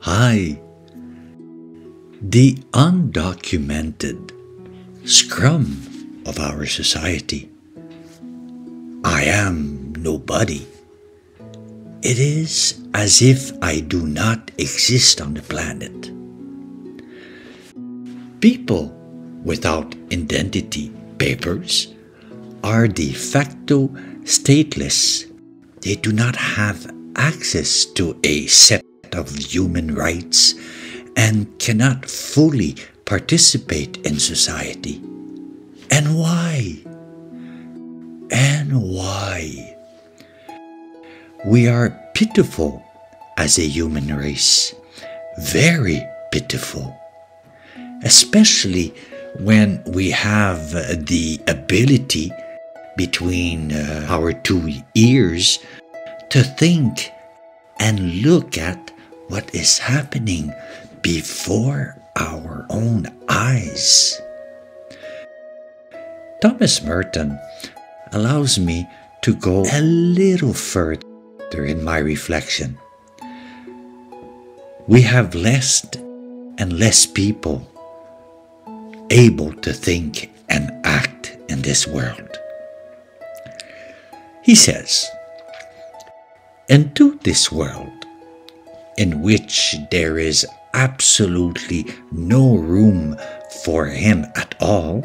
Hi. The undocumented scrum of our society. I am nobody. It is as if I do not exist on the planet. People without identity papers are de facto stateless. They do not have access to a set of human rights and cannot fully participate in society. And why? And why? We are pitiful as a human race, very pitiful, especially when we have the ability between our two ears to think and look at what is happening before our own eyes. Thomas Merton allows me to go a little further in my reflection. We have less and less people able to think and act in this world. He says, "Into this world, in which there is absolutely no room for him at all,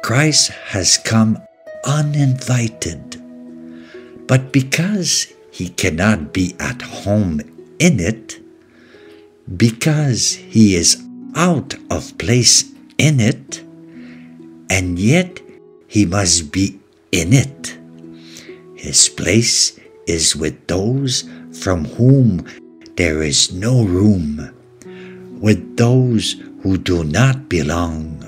Christ has come uninvited. But because he cannot be at home in it, because he is out of place in it, and yet he must be in it, his place is with those from whom there is no room, with those who do not belong,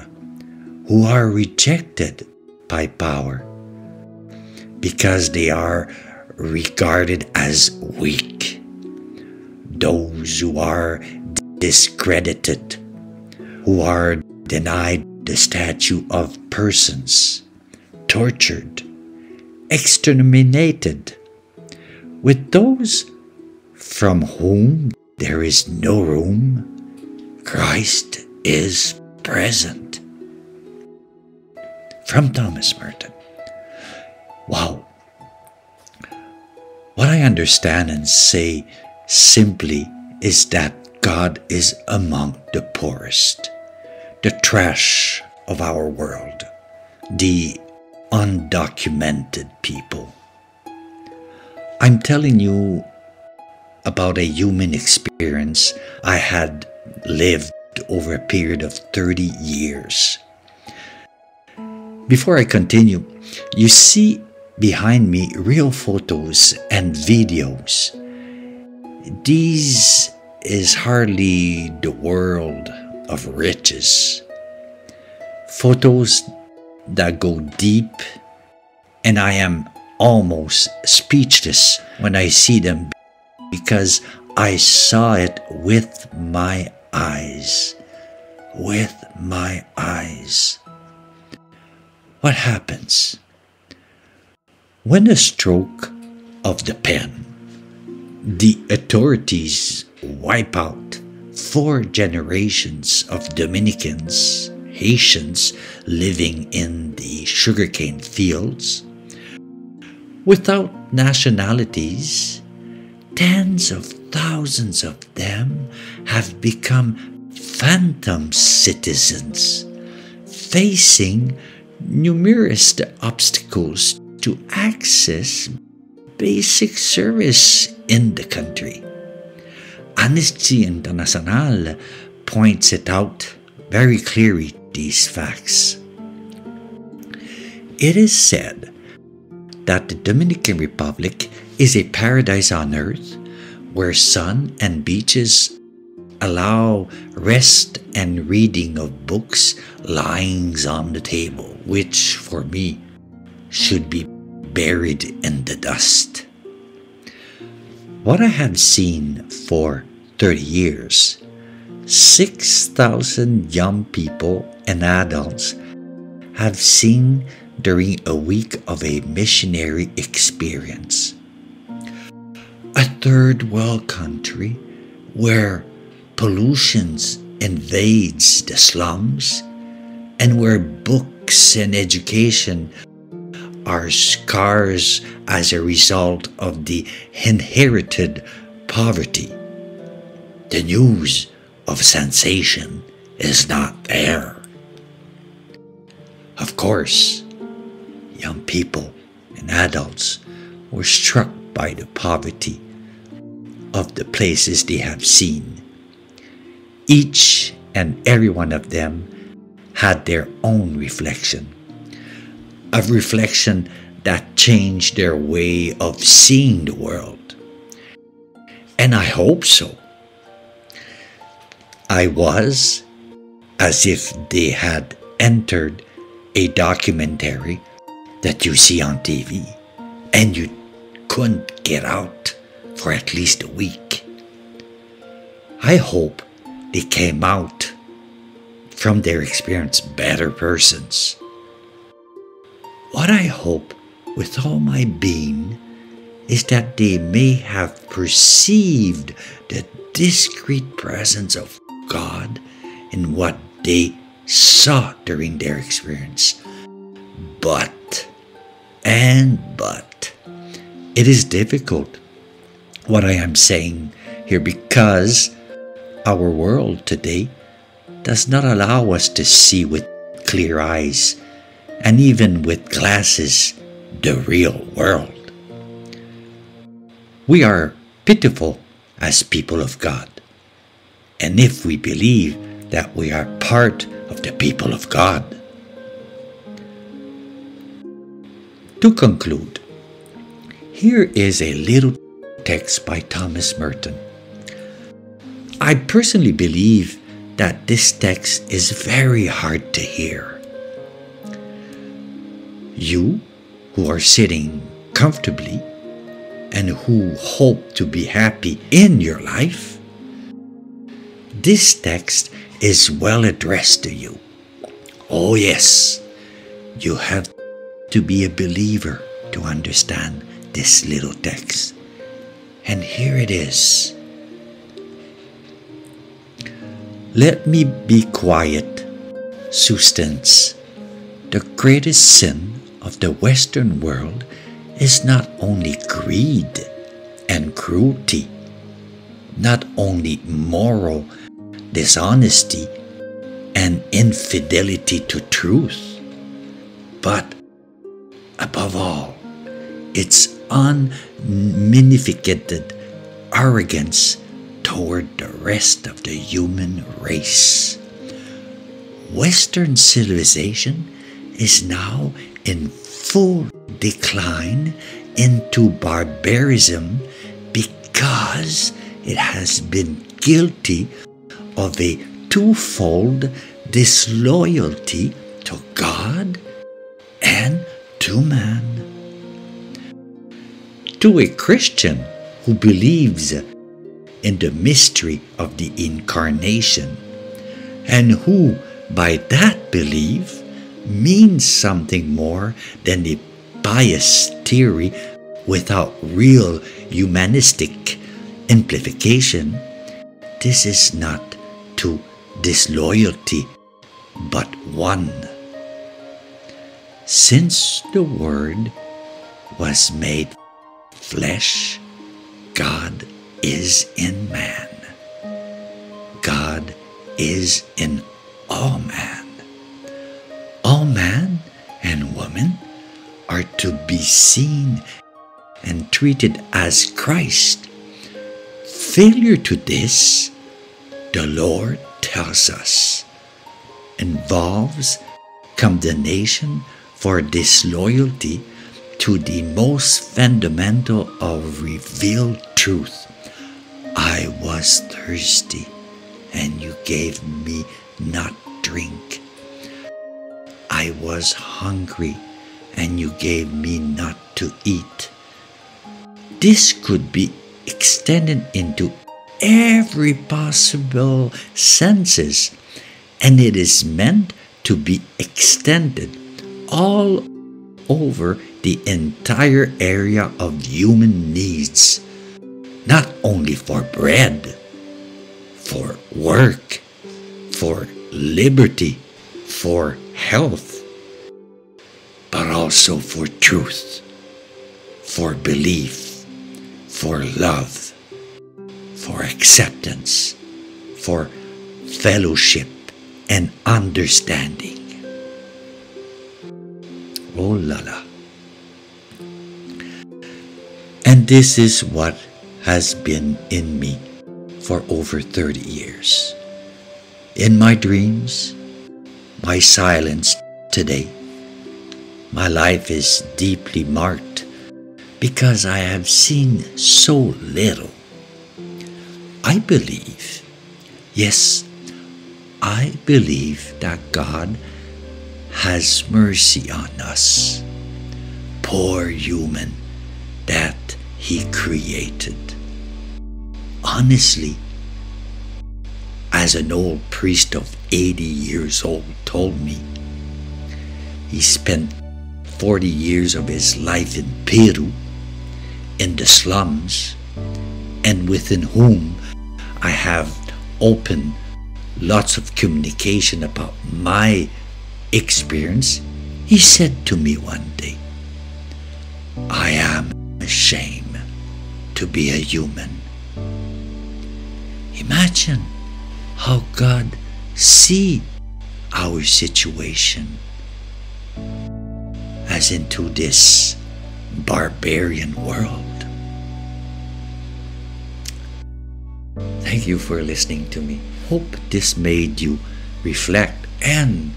who are rejected by power, because they are regarded as weak, those who are discredited, who are denied the statue of persons, tortured, exterminated, with those from whom there is no room, Christ is present." From Thomas Merton. Wow. What I understand and say simply is that God is among the poorest, the trash of our world, the undocumented people. I'm telling you about a human experience I had lived over a period of 30 years. Before I continue, you see behind me real photos and videos. This is hardly the world of riches. Photos that go deep, and I am almost speechless when I see them because I saw it with my eyes. With my eyes. What happens? When a stroke of the pen, the authorities wipe out 4 generations of Dominicans, Haitians living in the sugarcane fields, without nationalities, tens of thousands of them have become phantom citizens, facing numerous obstacles to access basic service in the country. Amnesty International points it out very clearly, these facts. It is said that the Dominican Republic is a paradise on earth where sun and beaches allow rest and reading of books lying on the table, which for me should be buried in the dust. What I have seen for 30 years, 6,000 young people and adults have seen during a week of a missionary experience. A third world country where pollutions invades the slums, and where books and education are scarce as a result of the inherited poverty. The news of sensation is not there. Of course, young people and adults were struck by the poverty of the places they have seen. Each and every one of them had their own reflection, a reflection that changed their way of seeing the world. And I hope so. I was as if they had entered a documentary that you see on TV and you couldn't get out for at least a week. I hope they came out from their experience better persons. What I hope with all my being is that they may have perceived the discreet presence of God in what they saw during their experience. But, it is difficult what I am saying here because our world today does not allow us to see with clear eyes and even with glasses the real world. We are pitiful as people of God, and if we believe that we are part of the people of God. To conclude, here is a little text by Thomas Merton. I personally believe that this text is very hard to hear. You who are sitting comfortably and who hope to be happy in your life, this text is well addressed to you. Oh yes, you have to be a believer to understand this little text. And here it is. Let me be quiet, substance. The greatest sin of the Western world is not only greed and cruelty, not only moral dishonesty and infidelity to truth, but above all, its unmitigated arrogance toward the rest of the human race. Western civilization is now in full decline into barbarism because it has been guilty of a twofold disloyalty to God and to man. To a Christian who believes in the mystery of the Incarnation and who, by that belief, means something more than a pious theory without real humanistic implication, this is not to disloyalty but one. Since the Word was made flesh, God is in man. God is in all man. All man and woman are to be seen and treated as Christ. Failure to this, the Lord tells us, involves condemnation for disloyalty to the most fundamental of revealed truth. I was thirsty, and you gave me not drink. I was hungry, and you gave me not to eat. This could be extended into every possible senses, and it is meant to be extended all over the entire area of human needs, not only for bread, for work, for liberty, for health, but also for truth, for belief, for love, for acceptance, for fellowship and understanding. Oh la la. And this is what has been in me for over 30 years. In my dreams, my silence today, my life is deeply marked because I have seen so little. I believe, yes, I believe that God has mercy on us, poor human that He created. Honestly, as an old priest of 80 years old told me, he spent 40 years of his life in Peru, in the slums, and within whom I have opened lots of communication about my experience. He said to me one day, I am ashamed to be a human. Imagine how God sees our situation as into this barbarian world. Thank you for listening to me. Hope this made you reflect and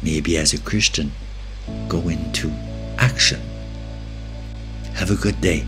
maybe as a Christian go into action. Have a good day.